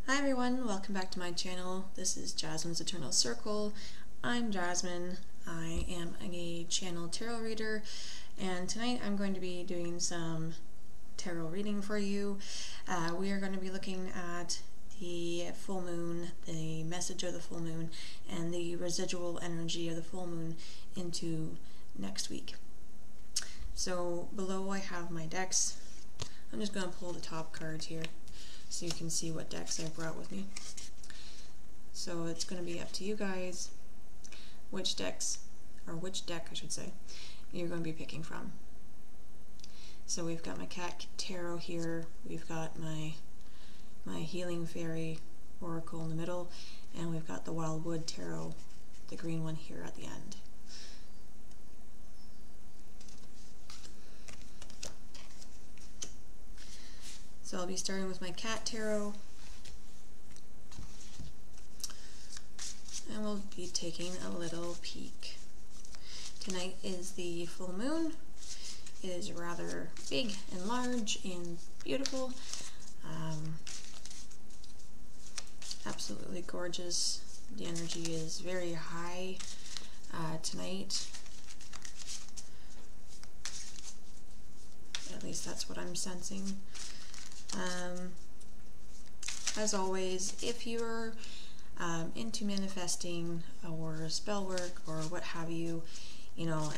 Hi everyone, welcome back to my channel. This is Jasmine's Eternal Circle. I'm Jasmine. I am a channel tarot reader, and tonight I'm going to be doing some tarot reading for you. We are going to be looking at the full moon, the message of the full moon, and the residual energy of the full moon into next week. So below I have my decks. I'm just going to pull the top cards here so you can see what decks I brought with me. So it's going to be up to you guys which decks, or which deck I should say, you're going to be picking from. So we've got my Cat Tarot here, we've got my Healing Fairy Oracle in the middle, and we've got the Wildwood Tarot, the green one here at the end. So I'll be starting with my Cat Tarot, and we'll be taking a little peek. Tonight is the full moon. It is rather big and large and beautiful. Absolutely gorgeous. The energy is very high tonight. At least that's what I'm sensing. As always, if you're into manifesting or spell work or what have you, you know,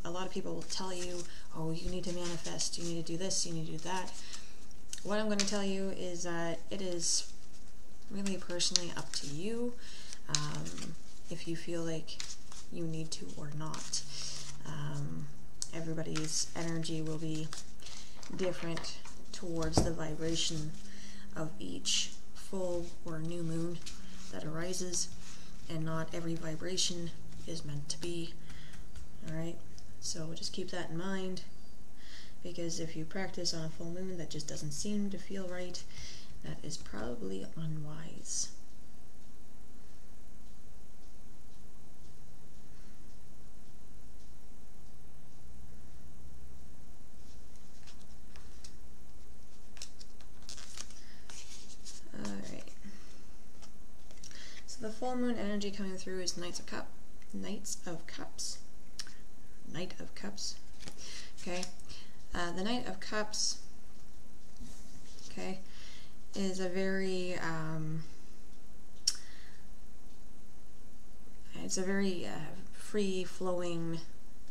a lot of people will tell you, oh, you need to manifest, you need to do this, you need to do that. What I'm going to tell you is that it is really personally up to you if you feel like you need to or not. Everybody's energy will be different towards the vibration of each full or new moon that arises, and not every vibration is meant to be. Alright, so just keep that in mind, because if you practice on a full moon that just doesn't seem to feel right, that is probably unwise. The full moon energy coming through is Knight of Cups. Okay, the Knight of Cups, okay, is a very free-flowing,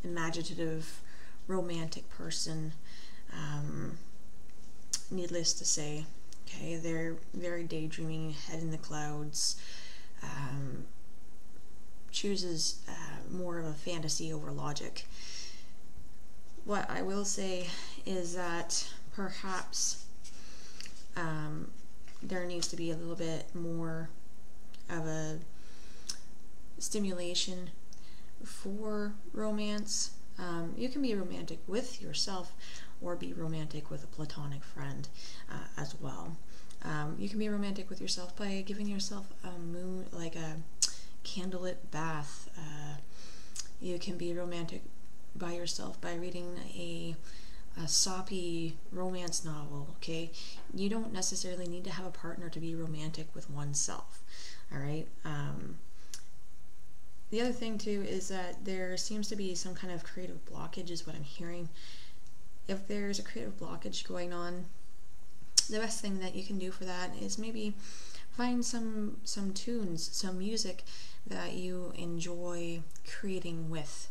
imaginative, romantic person. Needless to say, okay, they're very daydreaming, head in the clouds. Chooses more of a fantasy over logic. What I will say is that perhaps there needs to be a little bit more of a stimulation for romance. You can be romantic with yourself or be romantic with a platonic friend as well. You can be romantic with yourself by giving yourself a moon, like a candlelit bath. You can be romantic by yourself by reading a soppy romance novel, okay? You don't necessarily need to have a partner to be romantic with oneself, alright? The other thing too is that there seems to be some kind of creative blockage is what I'm hearing. If there's a creative blockage going on, the best thing that you can do for that is maybe find some tunes, some music that you enjoy creating with,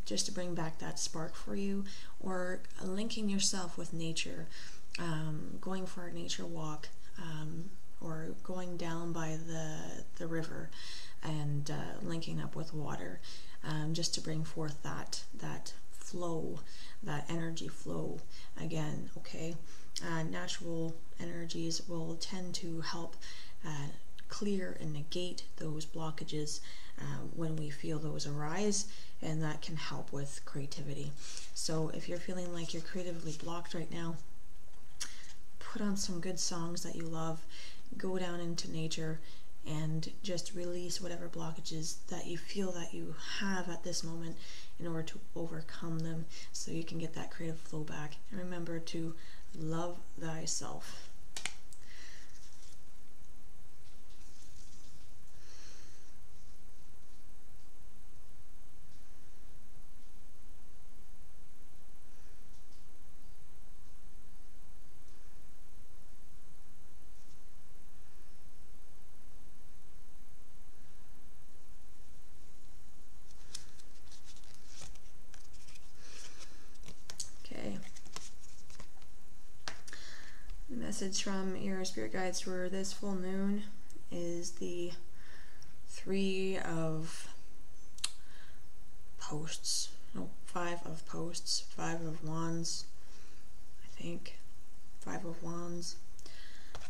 just to bring back that spark for you, or linking yourself with nature, going for a nature walk, or going down by the river and linking up with water, just to bring forth that flow, that energy flow again, okay? Natural energies will tend to help clear and negate those blockages when we feel those arise, and that can help with creativity. So if you're feeling like you're creatively blocked right now, put on some good songs that you love, go down into nature, and just release whatever blockages that you feel that you have at this moment in order to overcome them, so you can get that creative flow back. And remember to love thyself. The message from your spirit guides for this full moon is the 3 of posts. No, 5 of posts. 5 of wands, I think. 5 of wands.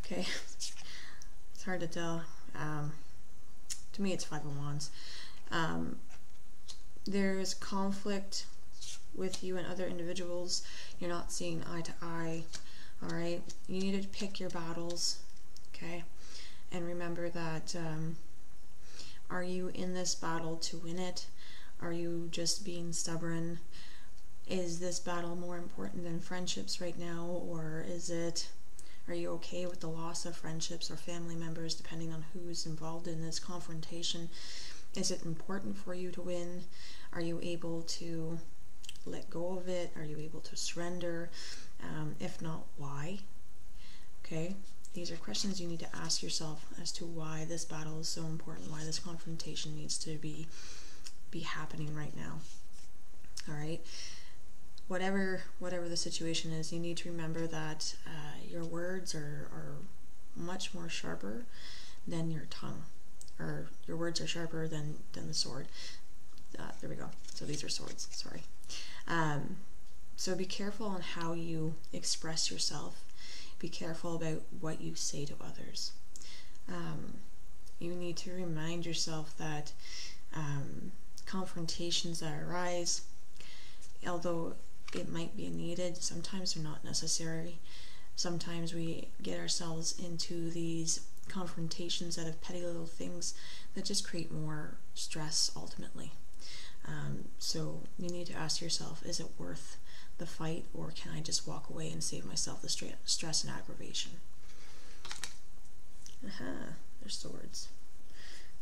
Okay. It's hard to tell. To me, it's 5 of wands. There's conflict with you and other individuals. You're not seeing eye to eye. Alright? You need to pick your battles. Okay? And remember that, are you in this battle to win it? Are you just being stubborn? Is this battle more important than friendships right now? Or are you okay with the loss of friendships or family members, depending on who's involved in this confrontation? Is it important for you to win? Are you able to let go of it? Are you able to surrender? If not, why? Okay, these are questions you need to ask yourself as to why this battle is so important, why this confrontation needs to be happening right now. Alright, whatever the situation is, you need to remember that your words are much more sharper than your tongue, or your words are sharper than the sword. There we go. So these are swords, sorry. So be careful on how you express yourself. Be careful about what you say to others. You need to remind yourself that confrontations that arise, although it might be needed, sometimes they're not necessary. Sometimes we get ourselves into these confrontations out of petty little things that just create more stress ultimately. So you need to ask yourself, is it worth the fight, or can I just walk away and save myself the stress and aggravation? There's swords.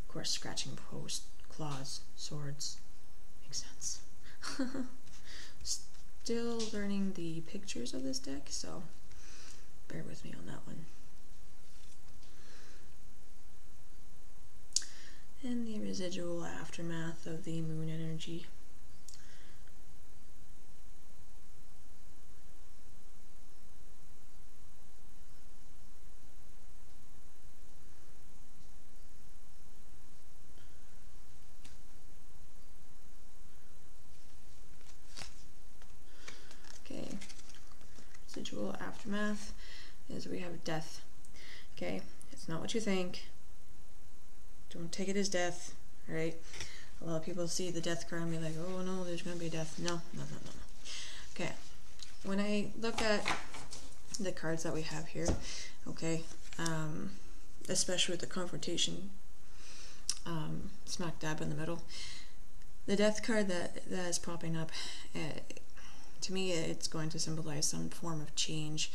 Of course, scratching post, claws, swords. Makes sense. Still learning the pictures of this deck, so bear with me on that one. And the residual aftermath of the moon energy. Okay, residual aftermath is we have death. Okay, it's not what you think. Don't take it as death, right? A lot of people see the death card and be like, oh no, there's going to be death. No. Okay, when I look at the cards that we have here, okay, especially with the confrontation smack dab in the middle, the death card that is popping up, to me it's going to symbolize some form of change.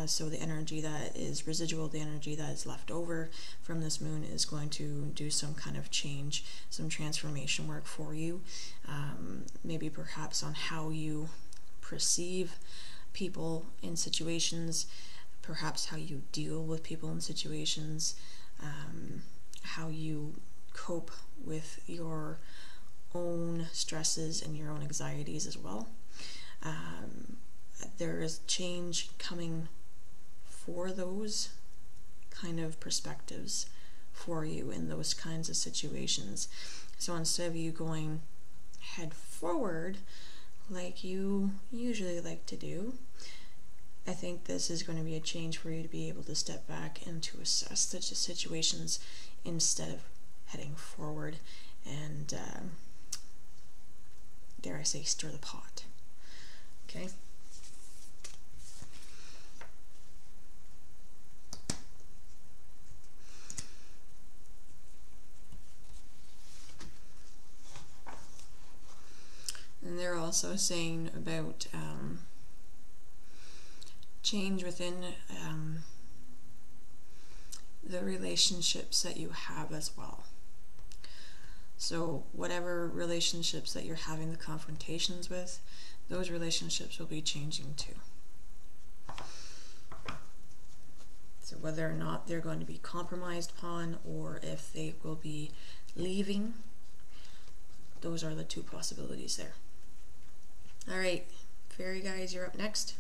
So the energy that is residual, the energy that is left over from this moon, is going to do some kind of change, some transformation work for you. Maybe perhaps on how you perceive people in situations, perhaps how you deal with people in situations, how you cope with your own stresses and your own anxieties as well. There is change coming for those kind of perspectives for you in those kinds of situations. So instead of you going head forward like you usually like to do, I think this is going to be a change for you to be able to step back and to assess the situations instead of heading forward and, dare I say, stir the pot. Okay? And they're also saying about change within the relationships that you have as well. So whatever relationships that you're having the confrontations with, those relationships will be changing too. So whether or not they're going to be compromised upon, or if they will be leaving, those are the two possibilities there. Alright, fairy guys, you're up next.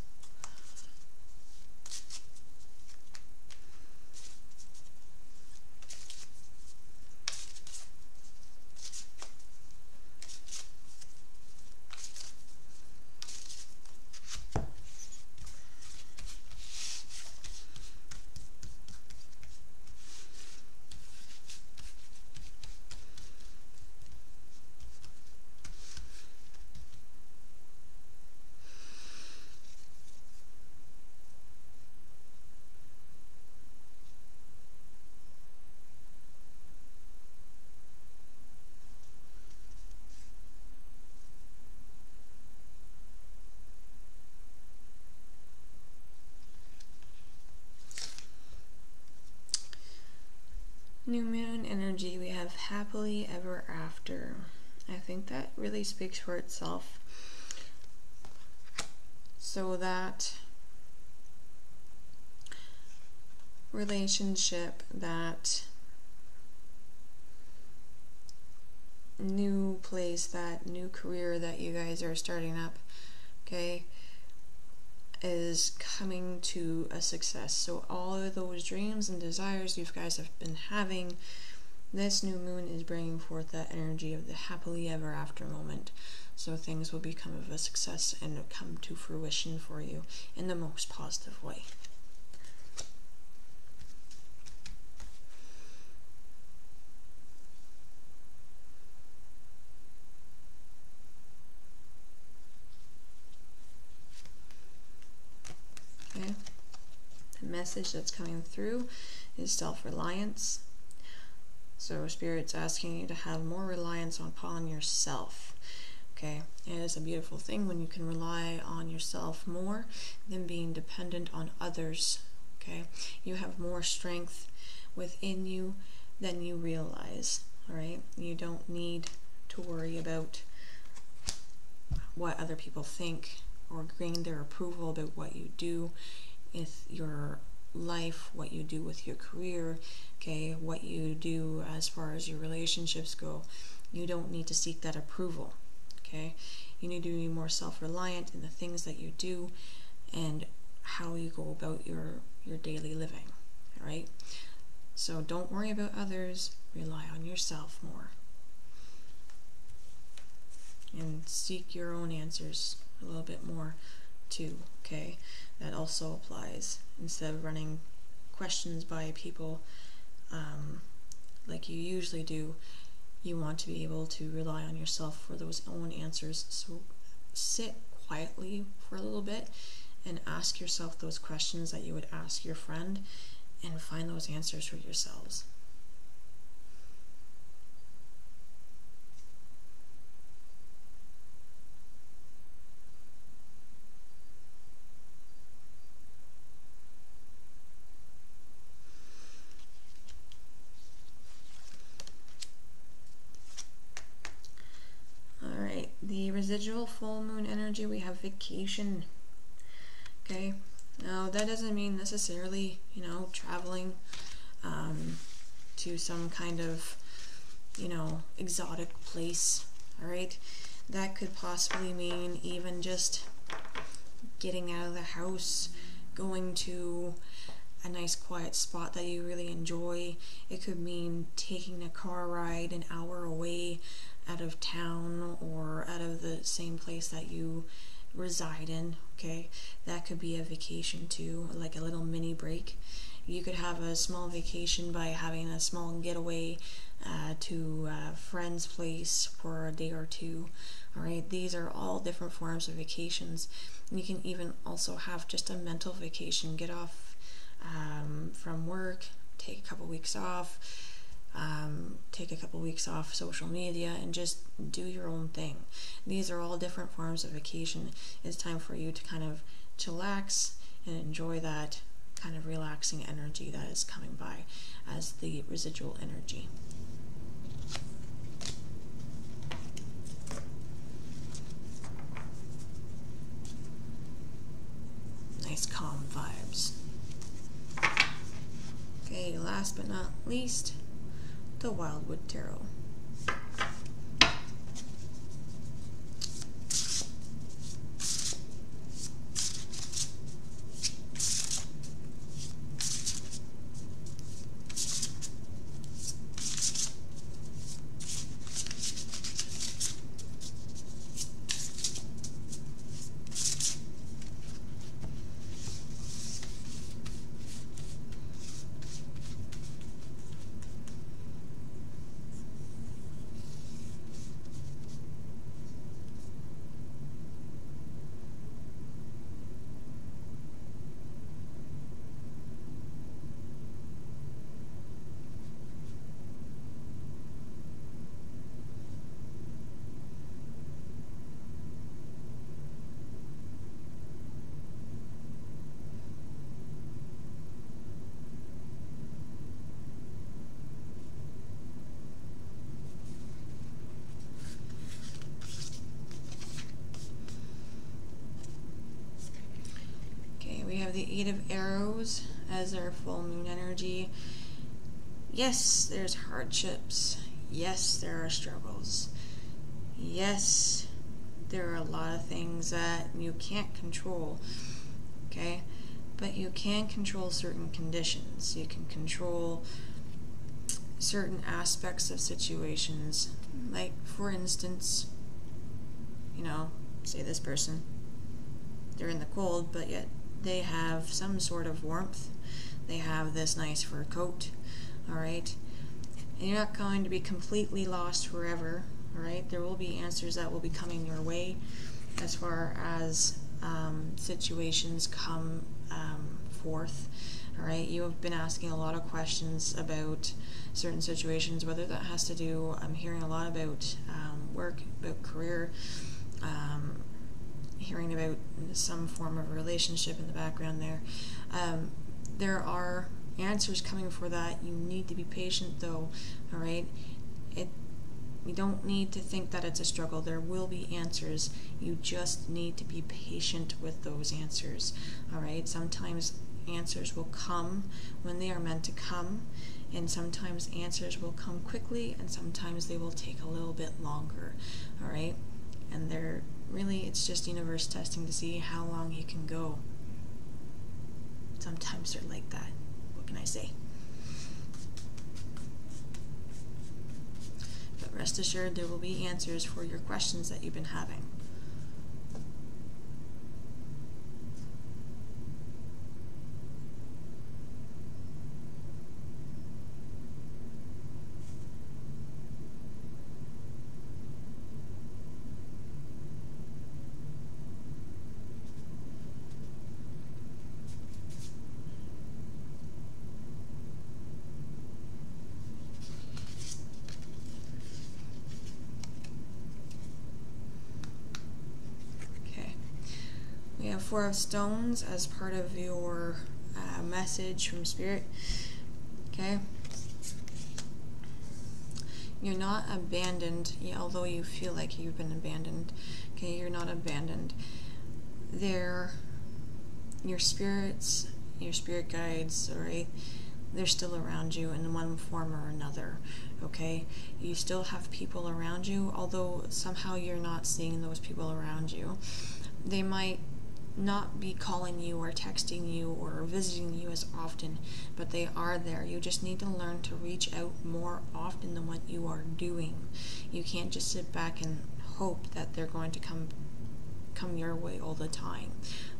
New moon energy, we have happily ever after. I think that really speaks for itself. So that relationship, that new place, that new career that you guys are starting up, okay, is coming to a success. So all of those dreams and desires you guys have been having, this new moon is bringing forth that energy of the happily ever after moment. So things will become of a success and come to fruition for you in the most positive way. Okay. The message that's coming through is self-reliance. So Spirit's asking you to have more reliance upon yourself. Okay, it is a beautiful thing when you can rely on yourself more than being dependent on others. Okay, you have more strength within you than you realize. All right, you don't need to worry about what other people think or gain their approval about what you do with your life, what you do with your career, okay, what you do as far as your relationships go. You don't need to seek that approval. Okay, you need to be more self-reliant in the things that you do and how you go about your daily living. All right, so don't worry about others, rely on yourself more and seek your own answers a little bit more too. Okay, that also applies. Instead of running questions by people like you usually do, you want to be able to rely on yourself for those own answers. So sit quietly for a little bit and ask yourself those questions that you would ask your friend and find those answers for yourselves. The residual full moon energy, we have vacation. Okay, now that doesn't mean necessarily, traveling to some kind of, exotic place. All right, that could possibly mean even just getting out of the house, going to a nice quiet spot that you really enjoy. It could mean taking a car ride an hour away out of town or out of the same place that you reside in. Okay, that could be a vacation too, like a little mini break. You could have a small vacation by having a small getaway to a friend's place for a day or two. All right, these are all different forms of vacations. You can even also have just a mental vacation. Get off from work, take a couple weeks off, take a couple weeks off social media and just do your own thing. These are all different forms of vacation. It's time for you to kind of chillax and enjoy that kind of relaxing energy that is coming by as the residual energy. Nice calm vibes. Okay, last but not least, the Wildwood Tarot. Eight of Arrows as our full moon energy. Yes, there's hardships. Yes, there are struggles. Yes, there are a lot of things that you can't control, okay? But you can control certain conditions. You can control certain aspects of situations. Like, for instance, you know, say this person, they're in the cold, but yet they have some sort of warmth. They have this nice fur coat, alright? And you're not going to be completely lost forever, alright? There will be answers that will be coming your way as far as situations come forth, alright? You have been asking a lot of questions about certain situations, whether that has to do, I'm hearing a lot about work, about career, hearing about some form of relationship in the background there. There are answers coming for that. You need to be patient though, alright? You don't need to think that it's a struggle. There will be answers. You just need to be patient with those answers, alright? Sometimes answers will come when they are meant to come, and sometimes answers will come quickly, and sometimes they will take a little bit longer, alright? And they're really, it's just universe testing to see how long you can go. Sometimes they're like that. What can I say? But rest assured, there will be answers for your questions that you've been having. We have Four of Stones as part of your message from Spirit. Okay. You're not abandoned, although you feel like you've been abandoned. Okay, you're not abandoned. Your spirits, your spirit guides, alright, they're still around you in one form or another. Okay, you still have people around you, although somehow you're not seeing those people around you. They might not be calling you or texting you or visiting you as often, but they are there. You just need to learn to reach out more often than what you are doing. You can't just sit back and hope that they're going to come your way all the time.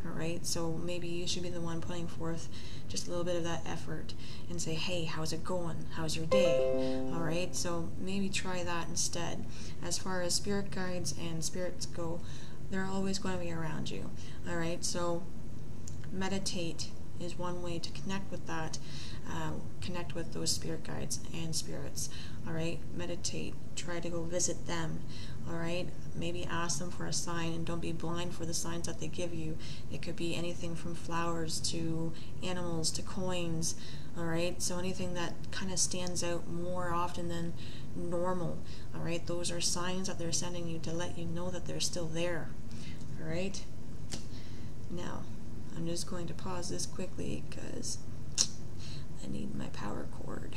Alright, so maybe you should be the one putting forth just a little bit of that effort and say, hey, how's it going? How's your day? Alright, so maybe try that instead. As far as spirit guides and spirits go, they're always going to be around you. Alright, so meditate is one way to connect with that, connect with those spirit guides and spirits. Alright, meditate, try to go visit them. Alright, maybe ask them for a sign, and don't be blind for the signs that they give you. It could be anything from flowers to animals to coins. Alright, so anything that kind of stands out more often than normal. Alright, those are signs that they're sending you to let you know that they're still there. Alright, now I'm just going to pause this quickly because I need my power cord.